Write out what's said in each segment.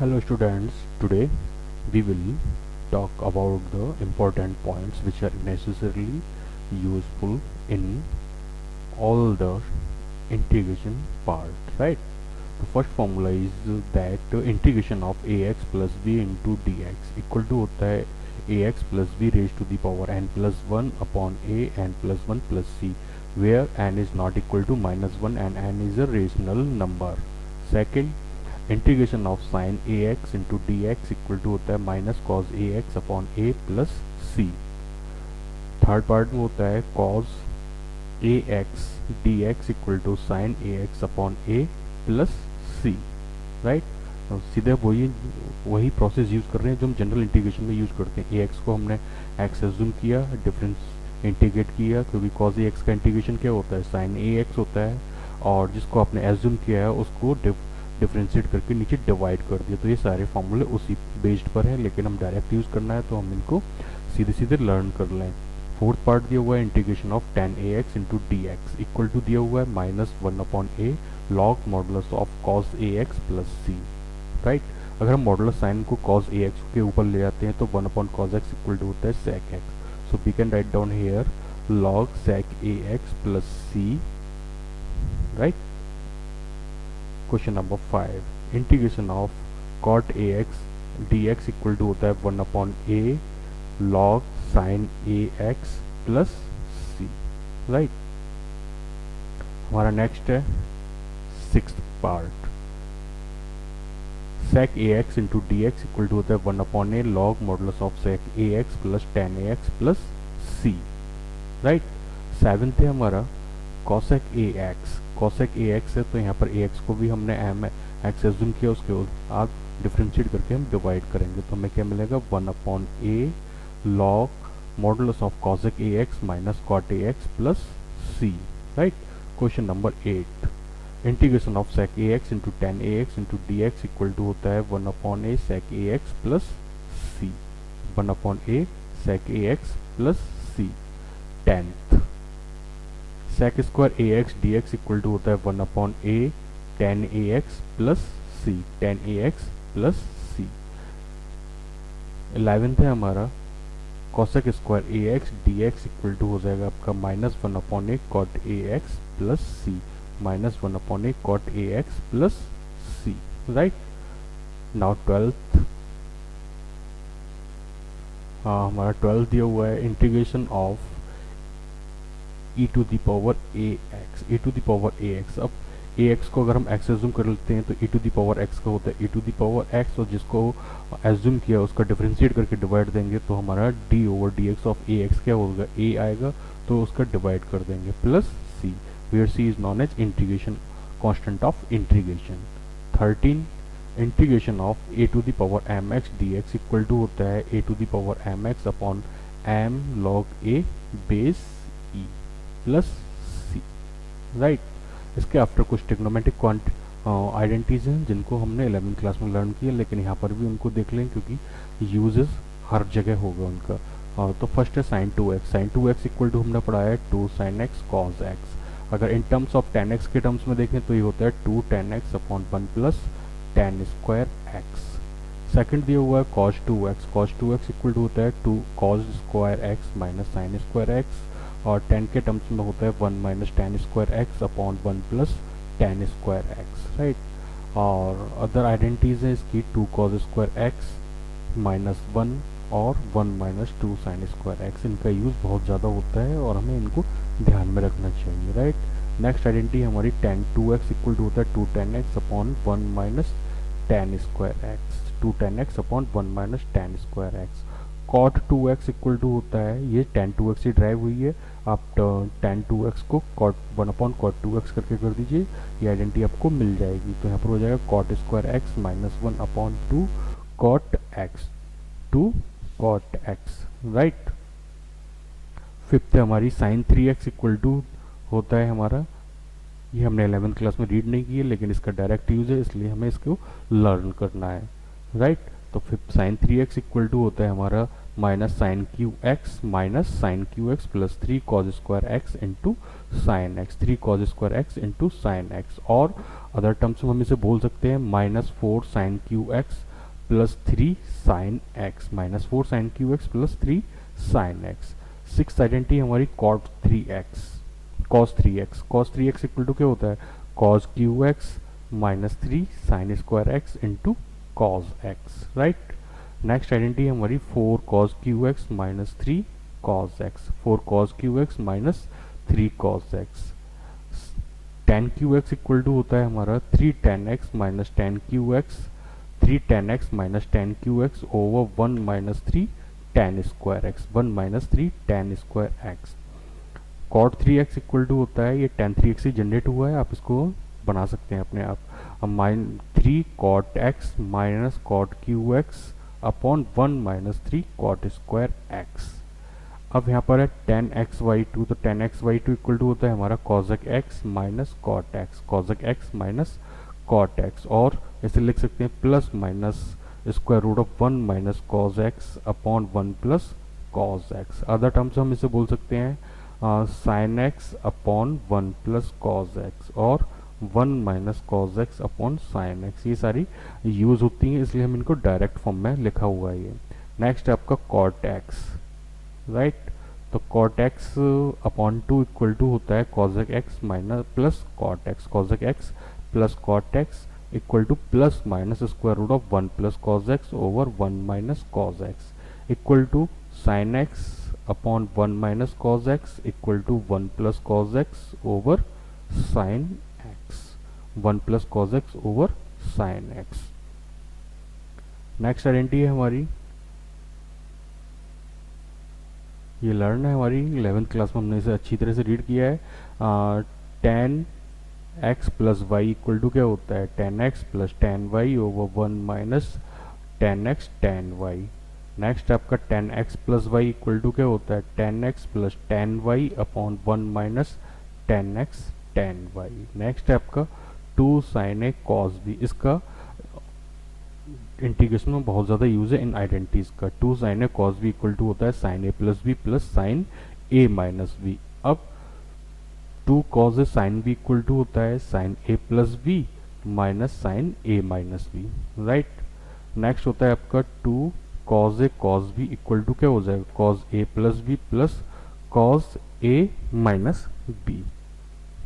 Hello students, today we will talk about the important points which are necessarily useful in all the integration part, right? The first formula is that integration of ax plus b into dx equal to होता है ax plus b raised to the power n plus 1 upon a n plus 1 plus c, where n is not equal to -1 and n is a rational number. Second, integration of sine a x into d x equal to होता है minus cos a x upon a plus c. Third part में होता है cos a x d x equal to sine a x upon a plus c, right. सीधे वही process use कर रहे हैं जो हम जनरल इंटीग्रेशन में यूज़ करते हैं. ए एक्स को हमने एक्स एज्यूम किया, डिफरेंस इंटीग्रेट किया, क्योंकि कॉज ए एक्स का इंटीग्रेशन क्या होता है, साइन ए एक्स होता है, और जिसको आपने एज्यूम किया है उसको डिफ्रेंशिएट करके नीचे डिवाइड कर दिया. तो ये सारे फॉर्मूले उसी बेस्ड पर है, लेकिन हम डायरेक्ट यूज़ करना है तो हम इनको सीधे सीधे लर्न कर लें. फोर्थ पार्ट दिया हुआ है integration of tan a x into d x equal to दिया हुआ है minus 1 upon a log modulus of cos a x plus c, right. अगर हम मॉडुलस साइन को कॉस ए एक्स के ऊपर ले जाते हैं तो 1 upon cos x equal to होता है sec x. So we can write down here log sec a x plus c, right. Question number 5, integration of cot a x d x equal to होता है 1 upon a log sine a x plus c, right. हमारा next है sixth part, sec a x into d x equal to होता है 1 upon a log modulus of sec a x plus tan a x plus c, right. Seventh है हमारा cosec a x. Cosec a x है तो यहाँ पर ए x को भी हमने एम एक्स एज्यूम किया, उसके बाद डिफ्रेंशिएट करके हम डिवाइड करेंगे तो हमें क्या मिलेगा 1 upon a log modulus of cosec a x minus cot a x plus c, right. Question number 8, integration of sec a x into tan a x into d x equal to होता है 1 upon a sec a x plus c. 1 upon a sec a x plus c. Tenth, sec square a x d x equal to होता है 1 upon a tan a x plus c, tan a x plus c. 11th है हमारा cosec square a x d x equal to हो जाएगा आपका minus 1 upon a cot a x plus c, minus 1 upon a cot a x plus c, right. Now 12th, हमारा 12th दिया हुआ है integration of e to the power a x, e to the power a x. अब a x को अगर हम x assume कर लेते हैं तो e to the power x का होता है e to the power x, और जिसको एज्यूम किया उसका डिफरेंशिएट करके डिवाइड देंगे तो हमारा d over d x of a x क्या होगा, a आएगा तो उसका डिवाइड कर देंगे plus c, where c is known as integration constant of integration. 13, integration of a to the power m x d x equal to होता है a to the power m x upon m log a base e plus c, right. इसके after कुछ trigonometric identities हैं जिनको हमने 11th class में learn किया, लेकिन यहाँ पर भी उनको देख लें क्योंकि यूजेस हर जगह होगा उनका. तो फर्स्ट है sign 2x. Sign 2x equal to हमने पढ़ा है 2 sin x cos x. अगर in terms of tan x के टर्म्स में देखें तो ये होता है 2 tan x upon 1 plus tan square x. Second दिया हुआ है cos 2x. cos 2x equal to होता है 2 cos square x minus sine square x, और tan के टर्म्स में होता है 1 minus tan square x upon 1 plus tan square x, right. और अदर आइडेंटिटीज है इसकी 2 cos स्क्वायर एक्स माइनस 1 और 1 माइनस 2 sin स्क्वायर एक्स. इनका यूज़ बहुत ज़्यादा होता है और हमें इनको ध्यान में रखना चाहिए, राइट. नेक्स्ट आइडेंटिटी हमारी tan 2x इक्वल टू होता है 2 tan x upon 1 minus tan square x, 2 tan x upon 1 minus tan square x. cot 2x equal to होता है, ये tan 2x से ड्राइव हुई है, आप tan 2x को cot 1 अपॉन cot 2x करके कर दीजिए, ये आइडेंटिटी आपको मिल जाएगी. तो यहाँ पर हो जाएगा cot square x minus 1 upon 2 cot x, 2 cot x, right. Fifth है हमारी साइन 3x इक्वल टू होता है हमारा, ये हमने 11th क्लास में रीड नहीं की है लेकिन इसका डायरेक्ट यूज है इसलिए हमें इसको लर्न करना है, राइट. तो फिर साइन 3x इक्वल टू होता है हमारा minus sine cube x minus sine cube x plus 3 cos square x into sine x, 3 cos square x into sine x. और अदर टर्म्स में हम इसे बोल सकते हैं minus 4 sine cube x plus 3 sine x, minus 4 sine cube x plus 3 sine x. Six identity हमारी cot 3x, cos 3x, cos 3x equal to क्या होता है cos cube x minus 3 sine square x into cos x, right. Next identity हमारी 4 cos cube x minus 3 cos x, 4 cos cube x minus 3 cos x. tan cube x equal to होता है हमारा 3 tan x minus tan cube x, 3 tan x minus tan cube x over 1 minus 3 tan square x, 1 minus 3 tan square x. cot 3x equal to होता है ये tan 3x ही generate हुआ है, आप इसको बना सकते हैं अपने आप। अब mine 3 cot x minus cot Q x upon 1 minus 3 cot square x. अब यहाँ पर है tan x बाई 2, तो tan x by 2 equal to होता है हमारा cosec x minus cot x, cosec x minus cot x। और इसे लिख सकते हैं plus minus square root of 1 minus cos x upon 1 plus cos x। Other terms हम इसे बोल सकते हैं sin x upon 1 plus cos x और 1 minus cos x upon sin x। ये सारी यूज़ होती हैं, इसलिए हम इनको डायरेक्ट फॉर्म में लिखा हुआ है ये। नेक्स्ट है आपका cot x, राइट। तो cot x upon 2 equal to होता है cosec x minus plus cot x, cosec x plus cot x equal to plus minus square root of 1 plus cos x over 1 minus cos x equal to sin x upon 1 minus cos x equal to 1 plus cos x over sin x, 1 plus cos x over sin x। Next identity है हमारी, ये learn है हमारी 11th class में, हमने इसे अच्छी तरह से रीड किया है। tan x plus y equal to क्या होता है tan x plus tan y over 1 minus tan x tan y। Next आपका tan x plus y equal to क्या होता है tan x plus tan y upon 1 minus tan x tan y। Next है आपका 2 sin a cos b, इसका integration में बहुत ज़्यादा यूज है इन आइडेंटिटीज का। 2 sin a cos b equal to होता है sin a plus b plus sin a minus b। अब 2 cos a sin b equal to होता है sin a plus b minus sin a minus b, right. Next होता है आपका 2 cos a cos b equal to क्या हो जाएगा cos a plus b plus cos a minus b,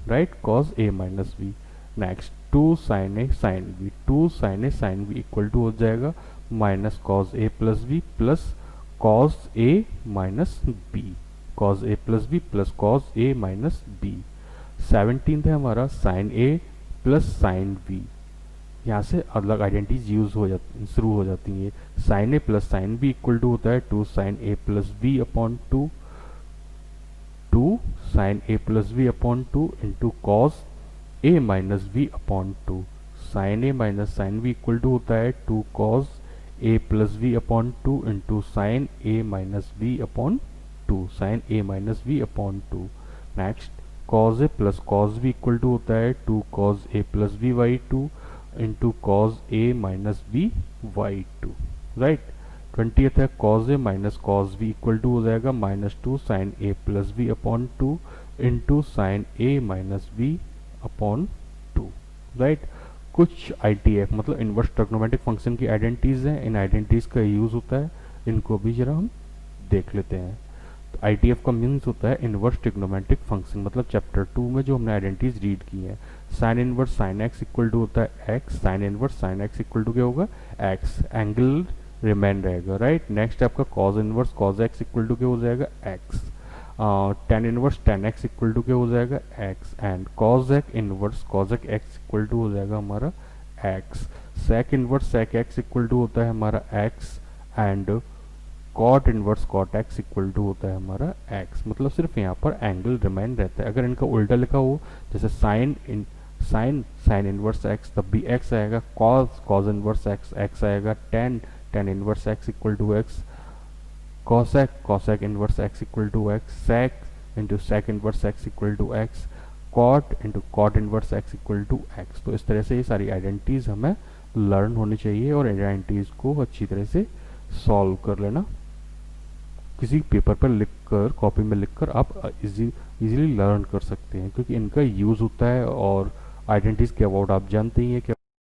right, cos a minus b। Next 2 sin a sin b, 2 sin a sin b equal to हो जाएगा minus cos a plus b plus cos a minus b, cos a plus b plus cos a minus b। 17th है हमारा sin a plus sin b, यहाँ से अलग identities use हो जाती शुरू हो जाती हैं। sin a plus sin b equal to होता है 2 sin a plus b upon 2, 2 sin a plus b upon 2 into cos a minus b upon 2। sin a minus sin b equal to होता है 2 cos a plus b upon 2 into sin a minus b upon 2, sin a minus b upon 2। Next cos a plus cos b equal to होता है 2 cos a plus b by 2 into cos a minus b by 2, right. 20th है cos a minus cos b equal to हो जाएगा minus 2 sin a plus b upon 2 into sin a minus b upon 2, right. कुछ ITF मतलब inverse trigonometric function की identities हैं, इन identities का use होता है, इनको भी जरा हम देख लेते हैं। तो ITF का मीन्स होता है इनवर्स ट्रिग्नोमेट्रिक फंक्शन, मतलब चैप्टर 2 में जो हमने आइडेंटिटीज रीड की हैं। Sine inverse sine x equal to होता है x, sine inverse sine x equal to क्या होगा x, एंगल रिमेन रहेगा, राइट। नेक्स्ट आपका cos inverse cos x equal to क्या हो जाएगा x, tan inverse tan x equal to क्या हो जाएगा x, and cosec inverse cosec x equal to हो जाएगा हमारा x। sec inverse sec x equal to होता है हमारा x, and cot inverse cot x equal to होता है हमारा x। मतलब सिर्फ यहाँ पर एंगल रिमेन रहता है। अगर इनका उल्टा लिखा हो जैसे sin इनवर्स x तब भी x आएगा, cos इनवर्स x आएगा, tan inverse x equal to x, cosec inverse x equal to x, sec inverse x equal to x, cot inverse x equal to x। तो इस तरह से ये सारी आइडेंटिटीज हमें लर्न होनी चाहिए और आइडेंटिटीज को अच्छी तरह से सॉल्व कर लेना किसी पेपर पर लिख कर, कॉपी में लिख कर आप इजीली लर्न कर सकते हैं, क्योंकि इनका यूज़ होता है। और आइडेंटिटीज़ के अबाउट आप जानते ही हैं कि